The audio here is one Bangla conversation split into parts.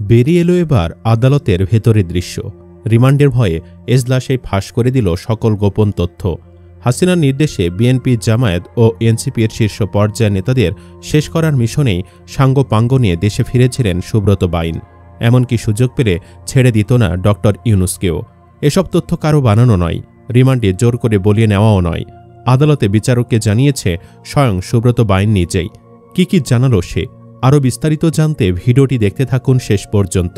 বেরিয়ে এলো এবার আদালতের ভেতরের দৃশ্য। রিমান্ডের ভয়ে এজলাসেই ফাঁস করে দিল সকল গোপন তথ্য। হাসিনার নির্দেশে বিএনপি, জামায়াত ও এনসিপির শীর্ষ পর্যায়ের নেতাদের শেষ করার মিশনেই সাঙ্গপাঙ্গ নিয়ে দেশে ফিরেছিলেন সুব্রত বাইন। এমনকি সুযোগ পেলে ছেড়ে দিত না ড ইউনূসকেও। এসব তথ্য কারো বানানো নয়, রিমান্ডে জোর করে বলিয়ে নেওয়াও নয়। আদালতে বিচারককে জানিয়েছে স্বয়ং সুব্রত বাইন নিজেই। কি জানালো সে? আরও বিস্তারিত জানতে ভিডিওটি দেখতে থাকুন শেষ পর্যন্ত।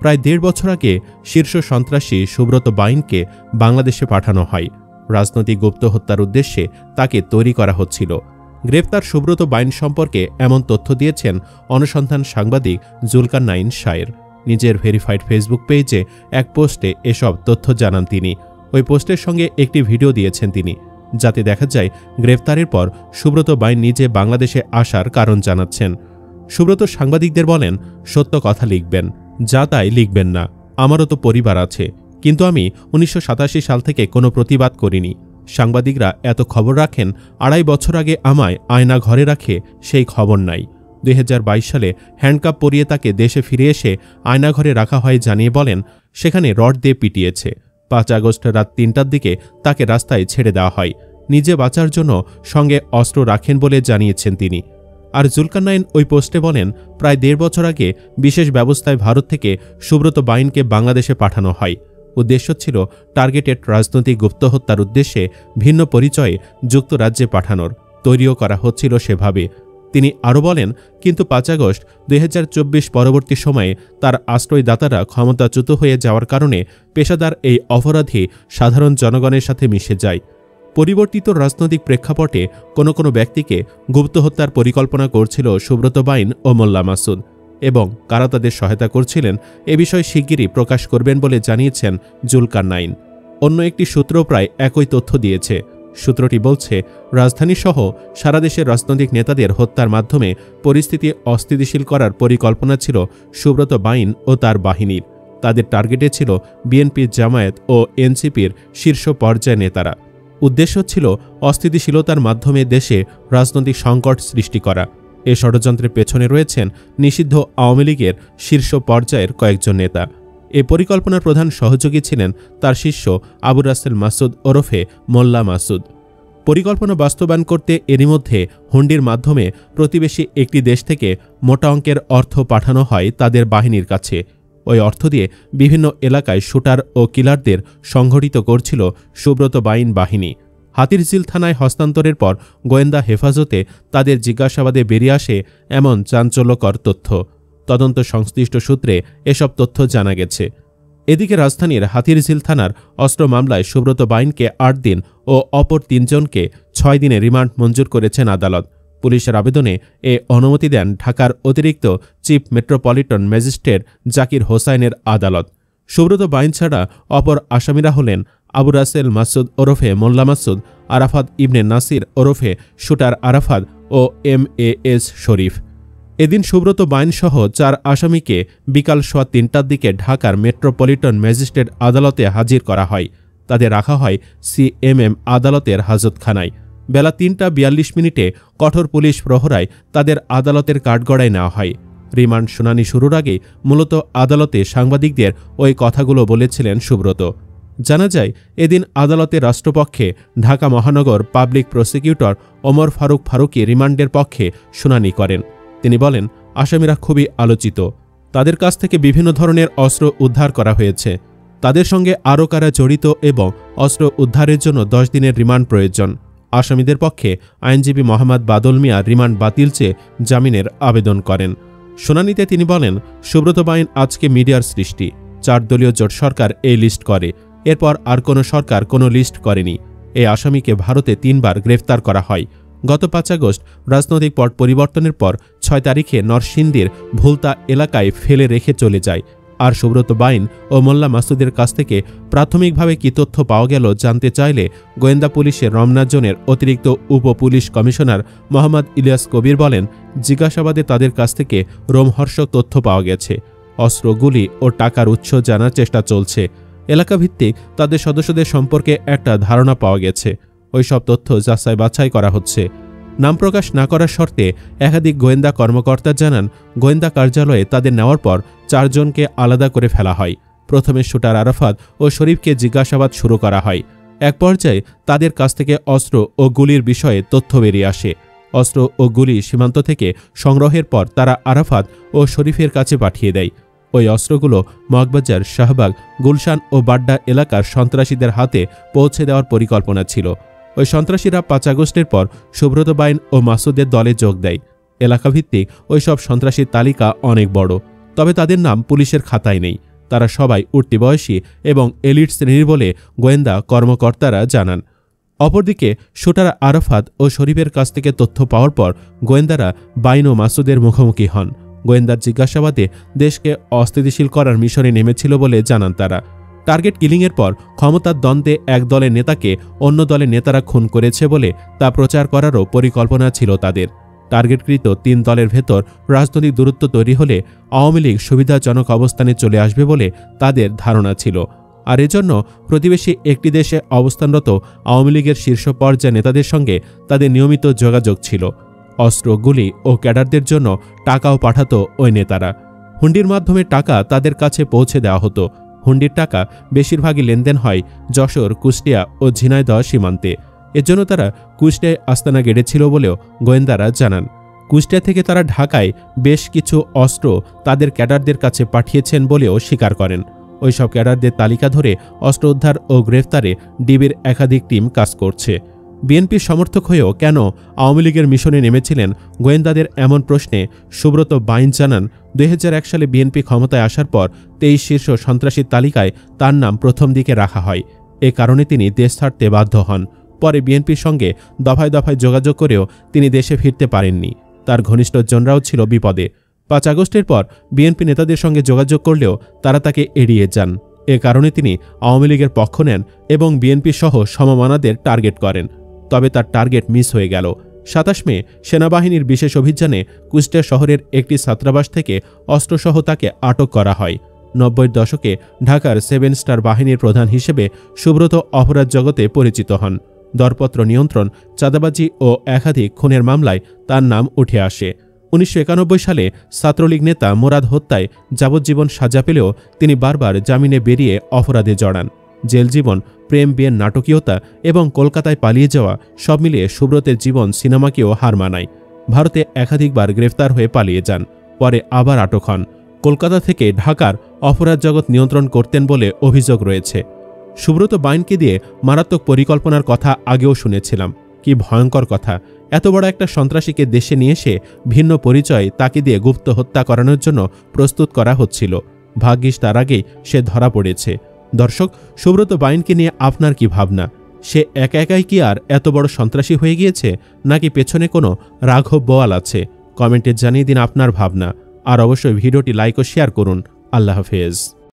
প্রায় ১.৫ বছর আগে শীর্ষ সন্ত্রাসী সুব্রত বাইনকে বাংলাদেশে পাঠানো হয়। রাজনৈতিক গুপ্ত হত্যার উদ্দেশ্যে তাকে তৈরি করা হচ্ছিল। গ্রেপ্তার সুব্রত বাইন সম্পর্কে এমন তথ্য দিয়েছেন অনুসন্ধান সাংবাদিক জুলকারনাইন শায়ের। নিজের ভেরিফাইড ফেসবুক পেজে এক পোস্টে এসব তথ্য জানান তিনি। ওই পোস্টের সঙ্গে একটি ভিডিও দিয়েছেন তিনি, যাতে দেখা যায় গ্রেপ্তারের পর সুব্রত বাইন নিজে বাংলাদেশে আসার কারণ জানাচ্ছেন। সুব্রত সাংবাদিকদের বলেন, সত্য কথা লিখবেন, যা তাই লিখবেন না। আমারও তো পরিবার আছে, কিন্তু আমি ১৯৮৭ সাল থেকে কোনো প্রতিবাদ করিনি। সাংবাদিকরা এত খবর রাখেন, ২.৫ বছর আগে আমায় আয়না ঘরে রাখে সেই খবর নাই। ২০২২ সালে হ্যান্ডকাপ পরিয়ে তাকে দেশে ফিরে এসে আয়নাঘরে রাখা হয় জানিয়ে বলেন, সেখানে রড দিয়ে পিটিয়েছে। ৫ আগস্ট রাত ৩টার দিকে তাকে রাস্তায় ছেড়ে দেওয়া হয়। নিজে বাঁচার জন্য সঙ্গে অস্ত্র রাখেন বলে জানিয়েছেন তিনি। আর জুলকারনাইন ওই পোস্টে বলেন, প্রায় ১.৫ বছর আগে বিশেষ ব্যবস্থায় ভারত থেকে সুব্রত বাইনকে বাংলাদেশে পাঠানো হয়। উদ্দেশ্য ছিল টার্গেটেড রাজনৈতিক গুপ্ত হত্যার উদ্দেশ্যে ভিন্ন পরিচয়ে যুক্তরাজ্যে পাঠানোর। তৈরিও করা হচ্ছিল সেভাবে। তিনি আরও বলেন, কিন্তু ৫ আগস্ট ২০২৪ পরবর্তী সময়ে তার আশ্রয়দাতারা ক্ষমতাচ্যুত হয়ে যাওয়ার কারণে পেশাদার এই অপরাধী সাধারণ জনগণের সাথে মিশে যায়। পরিবর্তিত রাজনৈতিক প্রেক্ষাপটে কোনো ব্যক্তিকে গুপ্ত হত্যার পরিকল্পনা করছিল সুব্রত বাইন ও মোল্লা মাসুদ, এবং কারা তাদের সহায়তা করছিলেন এ বিষয়ে শিগগিরই প্রকাশ করবেন বলে জানিয়েছেন জুলকারনাইন। অন্য একটি সূত্র প্রায় একই তথ্য দিয়েছে। সূত্রটি বলছে, রাজধানীসহ সারা দেশের রাজনৈতিক নেতাদের হত্যার মাধ্যমে পরিস্থিতি অস্থিতিশীল করার পরিকল্পনা ছিল সুব্রত বাইন ও তার বাহিনীর। তাদের টার্গেটে ছিল বিএনপি, জামায়াত ও এনসিপির শীর্ষ পর্যায়ের নেতারা। উদ্দেশ্য ছিল অস্থিতিশীলতার মাধ্যমে দেশে রাজনৈতিক সংকট সৃষ্টি করা। এ ষড়যন্ত্রের পেছনে রয়েছেন নিষিদ্ধ আওয়ামী লীগের শীর্ষ পর্যায়ের কয়েকজন নেতা। এ পরিকল্পনার প্রধান সহযোগী ছিলেন তার শিষ্য আবু রাসেল মাসুদ ওরফে মোল্লা মাসুদ। পরিকল্পনা বাস্তবায়ন করতে এরই মধ্যে হুন্ডির মাধ্যমে প্রতিবেশী একটি দেশ থেকে মোটা অঙ্কের অর্থ পাঠানো হয় তাদের বাহিনীর কাছে। ওই অর্থ দিয়ে বিভিন্ন এলাকায় শুটার ও কিলারদের সংগঠিত করছিল সুব্রত বাইন বাহিনী। হাতিরঝিল থানায় হস্তান্তরের পর গোয়েন্দা হেফাজতে তাদের জিজ্ঞাসাবাদে বেরিয়ে আসে এমন চাঞ্চল্যকর তথ্য। তদন্ত সংশ্লিষ্ট সূত্রে এসব তথ্য জানা গেছে। এদিকে রাজধানীর হাতিরঝিল থানার অস্ত্র মামলায় সুব্রত বাইনকে ৮ দিন ও অপর ৩ জনকে ৬ দিনে রিমান্ড মঞ্জুর করেছেন আদালত। পুলিশের আবেদনে এ অনুমতি দেন ঢাকার অতিরিক্ত চিফ মেট্রোপলিটন ম্যাজিস্ট্রেট জাকির হোসাইনের আদালত। সুব্রত বাইন ছাড়া অপর আসামিরা হলেন আবু রাসেল মাসুদ ওরফে মোল্লা মাসুদ, আরাফাত ইবনে নাসির ওরফে শুটার আরাফাত ও MAS শরীফ। এদিন সুব্রত বাইনসহ ৪ আসামিকে বিকাল সোয়া ৩টার দিকে ঢাকার মেট্রোপলিটন ম্যাজিস্ট্রেট আদালতে হাজির করা হয়। তাদের রাখা হয় CMM আদালতের হাজতখানায়। বেলা ৩টা ৪২ কঠোর পুলিশ প্রহরায় তাদের আদালতের কাঠগড়ায় নেওয়া হয়। রিমান্ড শুনানি শুরুর আগে মূলত আদালতে সাংবাদিকদের ওই কথাগুলো বলেছিলেন সুব্রত। জানা যায়, এদিন আদালতে রাষ্ট্রপক্ষে ঢাকা মহানগর পাবলিক প্রসিকিউটর ওমর ফারুক ফারুকী রিমান্ডের পক্ষে শুনানি করেন। তিনি বলেন, আসামিরা খুবই আলোচিত। তাদের কাছ থেকে বিভিন্ন ধরনের অস্ত্র উদ্ধার করা হয়েছে। তাদের সঙ্গে আরও কারা জড়িত এবং অস্ত্র উদ্ধারের জন্য 10 দিনের রিমান্ড প্রয়োজন। আসামিদের পক্ষে আইনজীবী মোহাম্মদ বাদল মিয়া রিমান্ড বাতিল চেয়ে জামিনের আবেদন করেন। শুনানিতে তিনি বলেন, সুব্রত বাইন আজকে মিডিয়ার সৃষ্টি। 4 দলীয় জোট সরকার এই লিস্ট করে, এরপর আর কোনো সরকার কোনো লিস্ট করেনি। এই আসামিকে ভারতে 3 বার গ্রেফতার করা হয়। গত 5 আগস্ট রাজনৈতিক পট পরিবর্তনের পর 6 তারিখে নরসিংদীর ভুলতা এলাকায় ফেলে রেখে চলে যায়। আর সুব্রত বাইন ও মোল্লা মাসুদের কাছ থেকে প্রাথমিকভাবে কি তথ্য পাওয়া গেল জানতে চাইলে গোয়েন্দা পুলিশের রমনা জোনের অতিরিক্ত উপ পুলিশ কমিশনার মোহাম্মদ ইলিয়াস কবির বলেন, জিজ্ঞাসাবাদে তাদের কাছ থেকে রোমহর্ষক তথ্য পাওয়া গেছে। অস্ত্র, গুলি ও টাকার উৎস জানার চেষ্টা চলছে। এলাকাভিত্তিক তাদের সদস্যদের সম্পর্কে একটা ধারণা পাওয়া গেছে। ওইসব তথ্য যাচাই বাছাই করা হচ্ছে। নাম প্রকাশ না করার শর্তে একাধিক গোয়েন্দা কর্মকর্তা জানান, গোয়েন্দা কার্যালয়ে তাদের নেওয়ার পর 4 জনকে আলাদা করে ফেলা হয়। প্রথমে শুটার আরাফাত ও শরীফকে জিজ্ঞাসাবাদ শুরু করা হয়। এক পর্যায়ে তাদের কাছ থেকে অস্ত্র ও গুলির বিষয়ে তথ্য বেরিয়ে আসে। অস্ত্র ও গুলি সীমান্ত থেকে সংগ্রহের পর তারা আরাফাত ও শরীফের কাছে পাঠিয়ে দেয়। ওই অস্ত্রগুলো মগবাজার, শাহবাগ, গুলশান ও বাড্ডা এলাকার সন্ত্রাসীদের হাতে পৌঁছে দেওয়ার পরিকল্পনা ছিল। ওই সন্ত্রাসীরা 5 আগস্টের পর সুব্রত বাইন ও মাসুদের দলে যোগ দেয়। এলাকাভিত্তিক ওই সব সন্ত্রাসীর তালিকা অনেক বড়, তবে তাদের নাম পুলিশের খাতায় নেই। তারা সবাই উঠতি বয়সী এবং এলিট শ্রেণীর বলে গোয়েন্দা কর্মকর্তারা জানান। অপরদিকে শুটার আরাফাত ও শরীফের কাছ থেকে তথ্য পাওয়ার পর গোয়েন্দারা বাইন ও মাসুদের মুখোমুখি হন। গোয়েন্দার জিজ্ঞাসাবাদে দেশকে অস্থিতিশীল করার মিশনে নেমেছিল বলে জানান তারা। টার্গেট কিলিংয়ের পর ক্ষমতার দ্বন্দ্বে এক দলের নেতাকে অন্য দলের নেতারা খুন করেছে বলে তা প্রচার করারও পরিকল্পনা ছিল তাদের। টার্গেটকৃত 3 দলের ভেতর রাজনৈতিক দূরত্ব তৈরি হলে আওয়ামী লীগ সুবিধাজনক অবস্থানে চলে আসবে বলে তাদের ধারণা ছিল। আর এজন্য প্রতিবেশী একটি দেশে অবস্থানরত আওয়ামী লীগের শীর্ষ পর্যায়ে নেতাদের সঙ্গে তাদের নিয়মিত যোগাযোগ ছিল। অস্ত্র, গুলি ও ক্যাডারদের জন্য টাকাও পাঠাত ওই নেতারা। হুন্ডির মাধ্যমে টাকা তাদের কাছে পৌঁছে দেওয়া হতো। হুন্ডির টাকা বেশিরভাগই লেনদেন হয় যশোর, কুষ্টিয়া ও ঝিনাইদহ সীমান্তে। এজন্য তারা কুষ্টিয়ায় আস্তানা গেড়েছিল বলেও গোয়েন্দারা জানান। কুষ্টিয়া থেকে তারা ঢাকায় বেশ কিছু অস্ত্র তাদের ক্যাডারদের কাছে পাঠিয়েছেন বলেও স্বীকার করেন। ওইসব ক্যাডারদের তালিকা ধরে অস্ত্র উদ্ধার ও গ্রেফতারে ডিবির একাধিক টিম কাজ করছে। বিএনপির সমর্থক হয়েও কেন আওয়ামী লীগের মিশনে নেমেছিলেন গোয়েন্দাদের এমন প্রশ্নে সুব্রত বাইন জানান, 2001 সালে বিএনপি ক্ষমতায় আসার পর 23 শীর্ষ সন্ত্রাসীর তালিকায় তার নাম প্রথম দিকে রাখা হয়। এ কারণে তিনি দেশ ছাড়তে বাধ্য হন। পরে বিএনপির সঙ্গে দফায় দফায় যোগাযোগ করেও তিনি দেশে ফিরতে পারেননি। তার ঘনিষ্ঠজনরাও ছিল বিপদে। 5 আগস্টের পর বিএনপি নেতাদের সঙ্গে যোগাযোগ করলেও তারা তাকে এড়িয়ে যান। এ কারণে তিনি আওয়ামী লীগের পক্ষ নেন এবং বিএনপি সহ সমমনাদের টার্গেট করেন। তবে তার টার্গেট মিস হয়ে গেল। 27 মে সেনাবাহিনীর বিশেষ অভিযানে কুষ্টিয়া শহরের একটি ছাত্রাবাস থেকে অস্ত্রসহ তাকে আটক করা হয়। 90-এর দশকে ঢাকার 7 স্টার বাহিনীর প্রধান হিসেবে সুব্রত অপরাধ জগতে পরিচিত হন। দরপত্র নিয়ন্ত্রণ, চাঁদাবাজি ও একাধিক খুনের মামলায় তার নাম উঠে আসে। 1991 সালে ছাত্রলীগ নেতা মুরাদ হত্যায় যাবজ্জীবন সাজা পেলেও তিনি বারবার জামিনে বেরিয়ে অপরাধে জড়ান। জেল জীবন, প্রেম, বিয়ের নাটকীয়তা এবং কলকাতায় পালিয়ে যাওয়া সব মিলিয়ে সুব্রতের জীবন সিনেমাকেও হার মানায়। ভারতে একাধিকবার গ্রেফতার হয়ে পালিয়ে যান, পরে আবার আটক হন। কলকাতা থেকে ঢাকার অপরাধ জগৎ নিয়ন্ত্রণ করতেন বলে অভিযোগ রয়েছে। সুব্রত বাইনকে দিয়ে মারাত্মক পরিকল্পনার কথা আগেও শুনেছিলাম। কি ভয়ঙ্কর কথা! এত বড় একটা সন্ত্রাসীকে দেশে নিয়ে এসে ভিন্ন পরিচয় তাকে দিয়ে গুপ্ত হত্যা করানোর জন্য প্রস্তুত করা হচ্ছিল। ভাগ্যিস তার আগেই সে ধরা পড়েছে। দর্শক, সুব্রত বাইনকে নিয়ে আপনার কি ভাবনা? সে একা একাই কি আর এত বড় সন্ত্রাসী হয়ে গিয়েছে, নাকি পেছনে কোনো রাঘব বোয়াল আছে? কমেন্টে জানিয়ে দিন আপনার ভাবনা। আর অবশ্যই ভিডিওটি লাইক ও শেয়ার করুন। আল্লাহ হাফেজ।